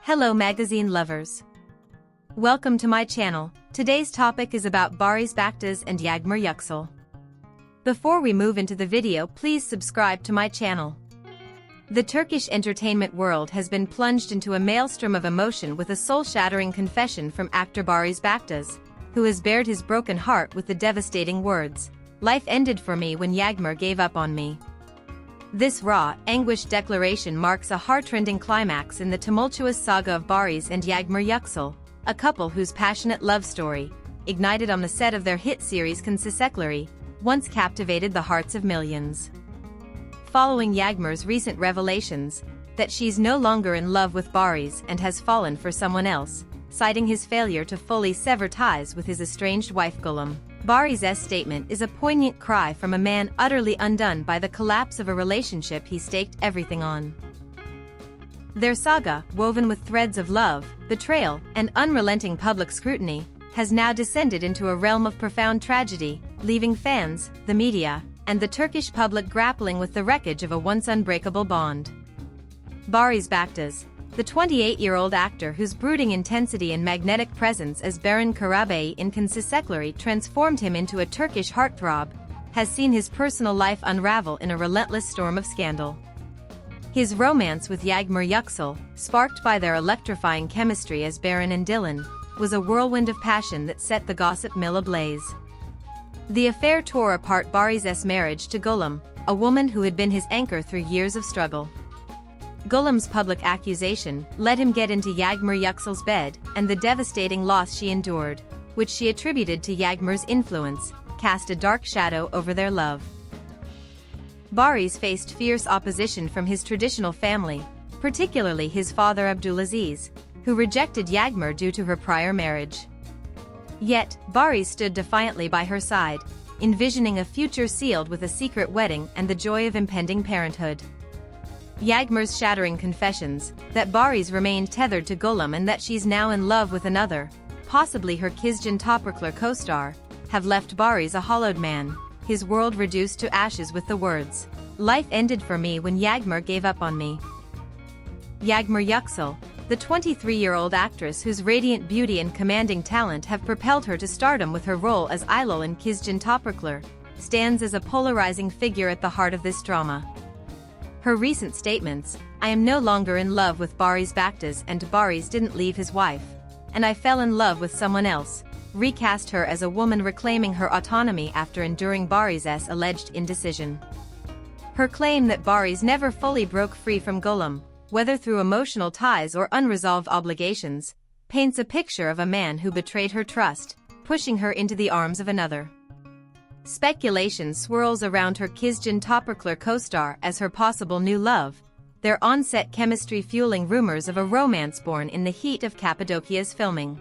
Hello magazine lovers. Welcome to my channel. Today's topic is about Barış Baktaş and Yağmur Yüksel. Before we move into the video, please subscribe to my channel. The Turkish entertainment world has been plunged into a maelstrom of emotion with a soul-shattering confession from actor Barış Baktaş, who has bared his broken heart with the devastating words, "Life ended for me when Yağmur gave up on me." This raw, anguished declaration marks a heart-rending climax in the tumultuous saga of Barış and Yağmur Yüksel, a couple whose passionate love story, ignited on the set of their hit series Turkish, once captivated the hearts of millions. Following Yağmur's recent revelations that she's no longer in love with Barış and has fallen for someone else, citing his failure to fully sever ties with his estranged wife Gülüm, Barış's statement is a poignant cry from a man utterly undone by the collapse of a relationship he staked everything on. Their saga, woven with threads of love, betrayal, and unrelenting public scrutiny, has now descended into a realm of profound tragedy, leaving fans, the media, and the Turkish public grappling with the wreckage of a once unbreakable bond. Barış Baktaş, the 28-year-old actor whose brooding intensity and magnetic presence as Baron Karabey in Turkish transformed him into a Turkish heartthrob, has seen his personal life unravel in a relentless storm of scandal. His romance with Yağmur Yüksel, sparked by their electrifying chemistry as Baron and Dylan, was a whirlwind of passion that set the gossip mill ablaze. The affair tore apart Barış's marriage to Gülüm, a woman who had been his anchor through years of struggle. Gülüm's public accusation led him get into Yağmur Yüksel's bed, and the devastating loss she endured, which she attributed to Yağmur's influence, cast a dark shadow over their love. Barış faced fierce opposition from his traditional family, particularly his father Abdulaziz, who rejected Yağmur due to her prior marriage. Yet, Barış stood defiantly by her side, envisioning a future sealed with a secret wedding and the joy of impending parenthood. Yağmur's shattering confessions, that Barış remained tethered to Gülüm and that she's now in love with another, possibly her Turkish co-star, have left Barış a hollowed man, his world reduced to ashes with the words, "Life ended for me when Yağmur gave up on me." Yağmur Yüksel, the 23-year-old actress whose radiant beauty and commanding talent have propelled her to stardom with her role as Aylol in Turkish, stands as a polarizing figure at the heart of this drama. Her recent statements, "I am no longer in love with Barış Baktaş and Barış didn't leave his wife, and I fell in love with someone else," recast her as a woman reclaiming her autonomy after enduring Barış's alleged indecision. Her claim that Barış never fully broke free from Gülüm, whether through emotional ties or unresolved obligations, paints a picture of a man who betrayed her trust, pushing her into the arms of another. Speculation swirls around her Turkish co-star as her possible new love, their on-set chemistry fueling rumors of a romance born in the heat of Cappadocia's filming.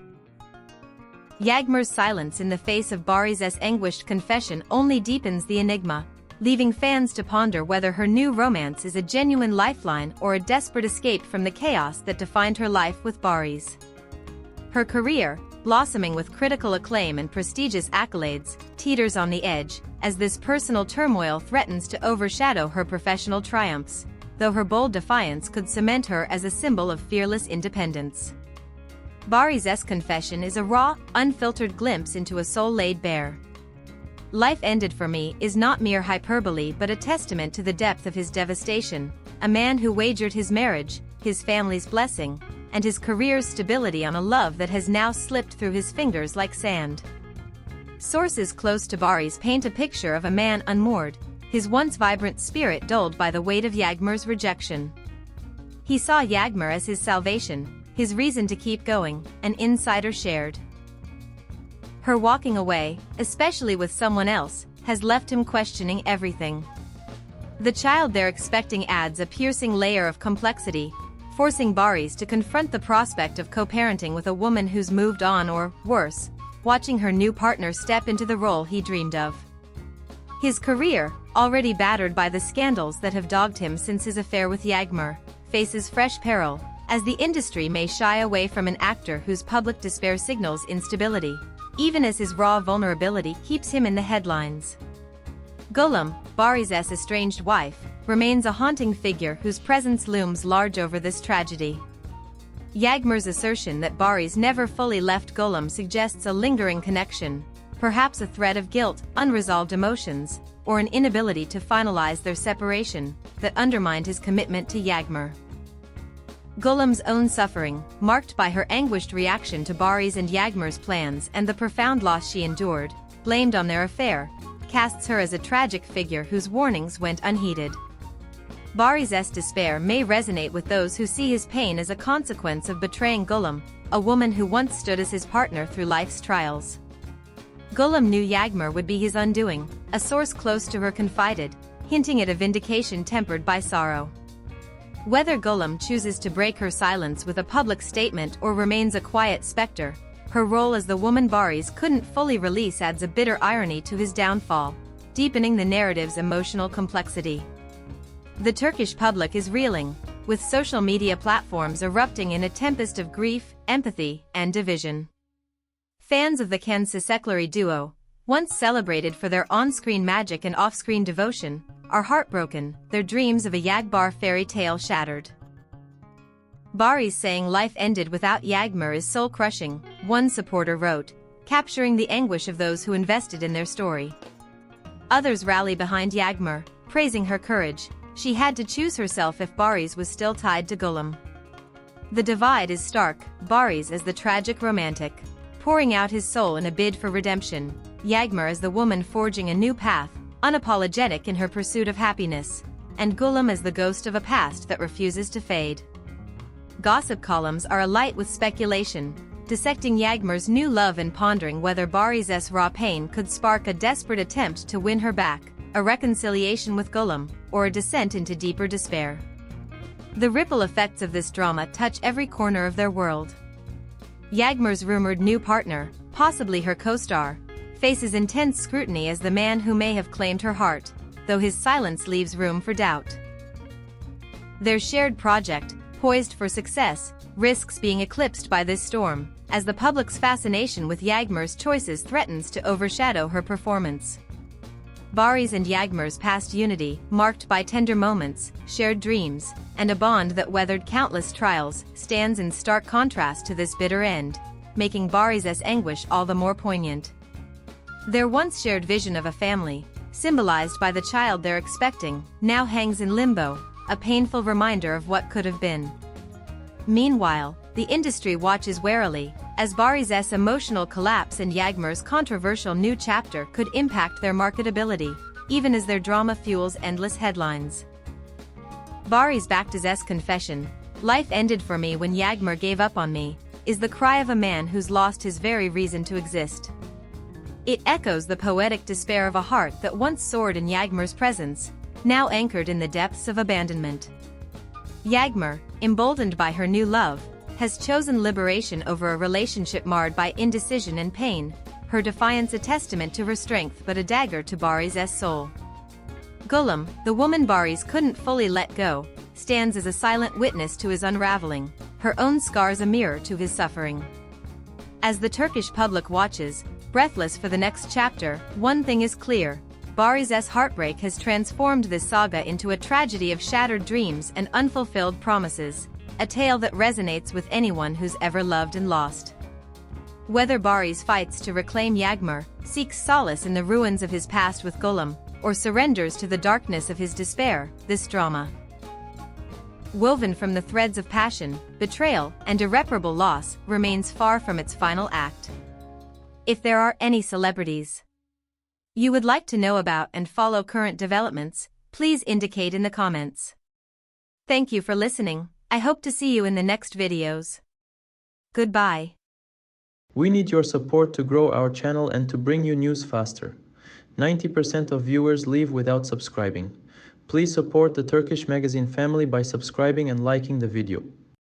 Yağmur's silence in the face of Barış's anguished confession only deepens the enigma, leaving fans to ponder whether her new romance is a genuine lifeline or a desperate escape from the chaos that defined her life with Barış. Her career, blossoming with critical acclaim and prestigious accolades, teeters on the edge, as this personal turmoil threatens to overshadow her professional triumphs, though her bold defiance could cement her as a symbol of fearless independence. Barış's confession is a raw, unfiltered glimpse into a soul laid bare. "Life ended for me" is not mere hyperbole but a testament to the depth of his devastation, a man who wagered his marriage, his family's blessing, and his career's stability on a love that has now slipped through his fingers like sand. Sources close to Barış paint a picture of a man unmoored, his once vibrant spirit dulled by the weight of Yağmur's rejection. He saw Yağmur as his salvation, his reason to keep going, an insider shared. Her walking away, especially with someone else, has left him questioning everything. The child they're expecting adds a piercing layer of complexity, forcing Barış to confront the prospect of co-parenting with a woman who's moved on or, worse, watching her new partner step into the role he dreamed of. His career, already battered by the scandals that have dogged him since his affair with Yağmur, faces fresh peril, as the industry may shy away from an actor whose public despair signals instability, even as his raw vulnerability keeps him in the headlines. Gülüm, Barış's estranged wife, remains a haunting figure whose presence looms large over this tragedy. Yağmur's assertion that Barış never fully left Güllüm suggests a lingering connection, perhaps a thread of guilt, unresolved emotions, or an inability to finalize their separation, that undermined his commitment to Yağmur. Güllüm's own suffering, marked by her anguished reaction to Barış and Yağmur's plans and the profound loss she endured, blamed on their affair, casts her as a tragic figure whose warnings went unheeded. Barış's despair may resonate with those who see his pain as a consequence of betraying Güllüm, a woman who once stood as his partner through life's trials. Güllüm knew Yağmur would be his undoing, a source close to her confided, hinting at a vindication tempered by sorrow. Whether Güllüm chooses to break her silence with a public statement or remains a quiet specter, her role as the woman Barış couldn't fully release adds a bitter irony to his downfall, deepening the narrative's emotional complexity. The Turkish public is reeling, with social media platforms erupting in a tempest of grief, empathy, and division. Fans of the Kensesekleri duo, once celebrated for their on-screen magic and off-screen devotion, are heartbroken, their dreams of a Yağmur fairy tale shattered. Barış saying life ended without Yağmur is soul-crushing, one supporter wrote, capturing the anguish of those who invested in their story. Others rally behind Yağmur, praising her courage. She had to choose herself if Barış was still tied to Güllüm. The divide is stark, Barış as the tragic romantic, pouring out his soul in a bid for redemption, Yağmur as the woman forging a new path, unapologetic in her pursuit of happiness, and Güllüm as the ghost of a past that refuses to fade. Gossip columns are alight with speculation, dissecting Yağmur's new love and pondering whether Barış's raw pain could spark a desperate attempt to win her back, a reconciliation with Güllüm, or a descent into deeper despair. The ripple effects of this drama touch every corner of their world. Yağmur's rumored new partner, possibly her co-star, faces intense scrutiny as the man who may have claimed her heart, though his silence leaves room for doubt. Their shared project, poised for success, risks being eclipsed by this storm, as the public's fascination with Yağmur's choices threatens to overshadow her performance. Barış and Yağmur's past unity, marked by tender moments, shared dreams, and a bond that weathered countless trials, stands in stark contrast to this bitter end, making Barış's anguish all the more poignant. Their once shared vision of a family, symbolized by the child they're expecting, now hangs in limbo, a painful reminder of what could have been. Meanwhile, the industry watches warily, as Barış's emotional collapse and Yağmur's controversial new chapter could impact their marketability, even as their drama fuels endless headlines. Barış Baktaş's confession, "Life ended for me when Yağmur gave up on me," is the cry of a man who's lost his very reason to exist. It echoes the poetic despair of a heart that once soared in Yağmur's presence, now anchored in the depths of abandonment. Yağmur, emboldened by her new love, has chosen liberation over a relationship marred by indecision and pain, her defiance a testament to her strength but a dagger to Barış's soul. Güllüm, the woman Barış couldn't fully let go, stands as a silent witness to his unraveling, her own scars a mirror to his suffering. As the Turkish public watches, breathless for the next chapter, one thing is clear: Barış's heartbreak has transformed this saga into a tragedy of shattered dreams and unfulfilled promises, a tale that resonates with anyone who's ever loved and lost. Whether Barış fights to reclaim Yağmur, seeks solace in the ruins of his past with Güllüm, or surrenders to the darkness of his despair, this drama, woven from the threads of passion, betrayal, and irreparable loss, remains far from its final act. If there are any celebrities you would like to know about and follow current developments, please indicate in the comments. Thank you for listening. I hope to see you in the next videos. Goodbye. We need your support to grow our channel and to bring you news faster. 90% of viewers leave without subscribing. Please support the Turkish Magazine family by subscribing and liking the video.